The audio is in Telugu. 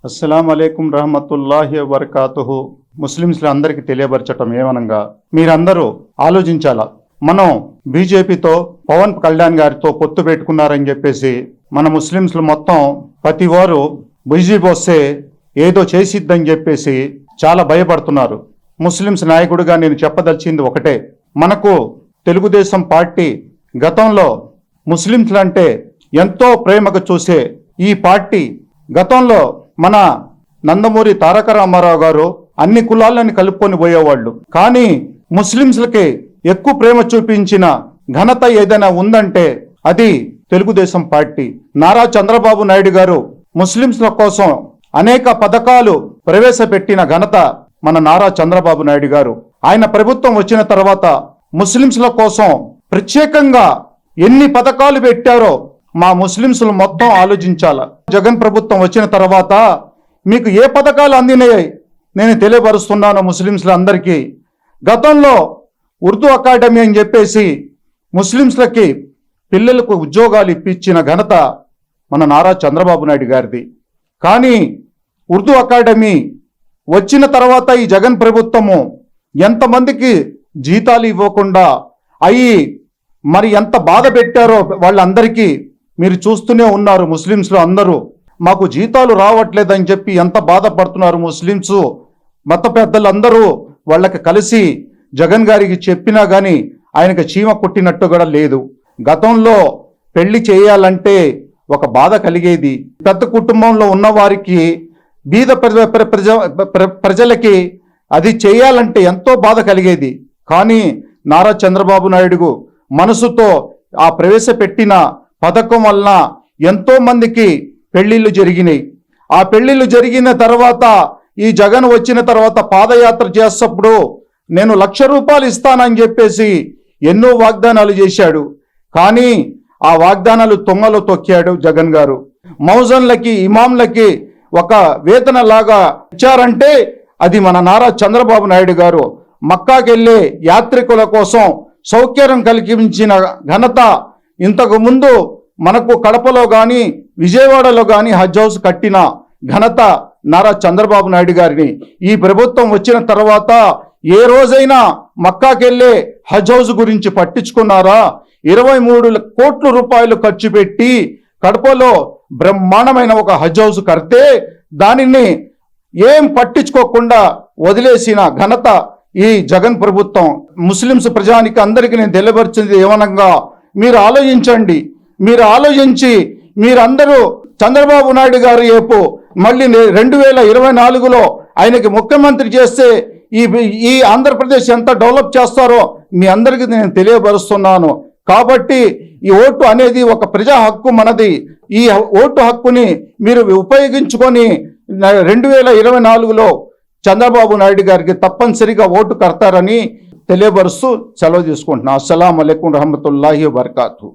అస్సలాము అలైకుం రహమతుల్లాహి వబర్కాతుహు. ముస్లింస్లు అందరికీ తెలియపరచటం ఏమనగా, మీరందరూ ఆలోచించాలా. మనం బీజేపీతో పవన్ కళ్యాణ్ గారితో పొత్తు పెట్టుకున్నారని చెప్పేసి మన ముస్లింస్లు మొత్తం ప్రతి వారు బీజేపీ వస్తే ఏదో చేసిద్దని చెప్పేసి చాలా భయపడుతున్నారు. ముస్లింస్ నాయకుడిగా నేను చెప్పదలిచింది ఒకటే, మనకు తెలుగుదేశం పార్టీ గతంలో ముస్లింస్లు అంటే ఎంతో ప్రేమగా చూసే ఈ పార్టీ గతంలో మన నందమూరి తారక రామారావు గారు అన్ని కులాలను కలుపుకొని పోయేవాళ్ళు. కానీ ముస్లింస్లకి ఎక్కువ ప్రేమ చూపించిన ఘనత ఏదైనా ఉందంటే అది తెలుగుదేశం పార్టీ. నారా చంద్రబాబు నాయుడు గారు ముస్లింస్ల కోసం అనేక పథకాలు ప్రవేశపెట్టిన ఘనత మన నారా చంద్రబాబు నాయుడు గారు. ఆయన ప్రభుత్వం వచ్చిన తర్వాత ముస్లింస్ల కోసం ప్రత్యేకంగా ఎన్ని పథకాలు పెట్టారో మా ముస్లింస్లు మొత్తం ఆలోచించాల. జగన్ ప్రభుత్వం వచ్చిన తర్వాత మీకు ఏ పథకాలు అందినాయి నేను తెలియపరుస్తున్నాను ముస్లింస్ల అందరికీ. గతంలో ఉర్దూ అకాడమీ అని చెప్పేసి ముస్లింస్లకి పిల్లలకు ఉద్యోగాలు ఇప్పించిన ఘనత మన నారా చంద్రబాబు నాయుడు గారిది. కానీ ఉర్దూ అకాడమీ వచ్చిన తర్వాత ఈ జగన్ ప్రభుత్వము ఎంతమందికి జీతాలు ఇవ్వకుండా అయ్యి మరి ఎంత బాధ పెట్టారో వాళ్ళందరికీ మీరు చూస్తూనే ఉన్నారు. ముస్లింస్లో అందరూ మాకు జీతాలు రావట్లేదని చెప్పి ఎంత బాధపడుతున్నారు ముస్లింస్. మత పెద్దలందరూ వాళ్ళకి కలిసి జగన్ గారికి చెప్పినా కానీ ఆయనకు చీమ కొట్టినట్టు కూడా లేదు. గతంలో పెళ్లి చేయాలంటే ఒక బాధ కలిగేది. పెద్ద కుటుంబంలో ఉన్నవారికి బీద ప్రజలకి అది చేయాలంటే ఎంతో బాధ కలిగేది. కానీ నారా చంద్రబాబు నాయుడు మనసుతో ఆ ప్రవేశపెట్టిన పథకం వలన ఎంతో మందికి పెళ్లిళ్ళు జరిగినాయి. ఆ పెళ్లిళ్ళు జరిగిన తర్వాత ఈ జగన్ వచ్చిన తర్వాత పాదయాత్ర చేసేటప్పుడు నేను 1,00,000 రూపాయలు ఇస్తానని చెప్పేసి ఎన్నో వాగ్దానాలు చేశాడు. కానీ ఆ వాగ్దానాలు తొంగలో తొక్కాడు జగన్ గారు. మౌజన్లకి ఇమాంలకి ఒక వేతన లాగా ఇచ్చారంటే అది మన నారా చంద్రబాబు నాయుడు గారు. మక్కాకి వెళ్ళే యాత్రికుల కోసం సౌకర్యం కల్పించిన ఘనత ఇంతకు ముందు మనకు కడపలో కానీ విజయవాడలో కానీ హజ్ హౌస్ కట్టిన ఘనత నారా చంద్రబాబు నాయుడు గారిని. ఈ ప్రభుత్వం వచ్చిన తర్వాత ఏ రోజైనా మక్కాకి వెళ్ళే హజ్ హౌస్ గురించి పట్టించుకున్నారా? 23 కోట్ల రూపాయలు ఖర్చు పెట్టి కడపలో బ్రహ్మాండమైన ఒక హజ్ హౌస్ కడితే దానిని ఏం పట్టించుకోకుండా వదిలేసిన ఘనత ఈ జగన్ ప్రభుత్వం. ముస్లింస్ ప్రజానికి అందరికీ నేను తెలియపరిచింది ఏమనగా, మీరు ఆలోచించండి. మీరు ఆలోచించి మీరందరూ చంద్రబాబు నాయుడు గారు రేపు మళ్ళీ 2024లో ఆయనకి ముఖ్యమంత్రి చేస్తే ఈ ఆంధ్రప్రదేశ్ ఎంత డెవలప్ చేస్తారో మీ అందరికీ నేను తెలియపరుస్తున్నాను. కాబట్టి ఈ ఓటు అనేది ఒక ప్రజా హక్కు మనది. ఈ ఓటు హక్కుని మీరు ఉపయోగించుకొని 2024లో చంద్రబాబు నాయుడు గారికి తప్పనిసరిగా ఓటు కడతారని తెలియపరుస్తూ సెలవు తీసుకుంటున్నాను. అస్సలాము అలైకుం రహమతుల్లాహి వబర్కాతుహు.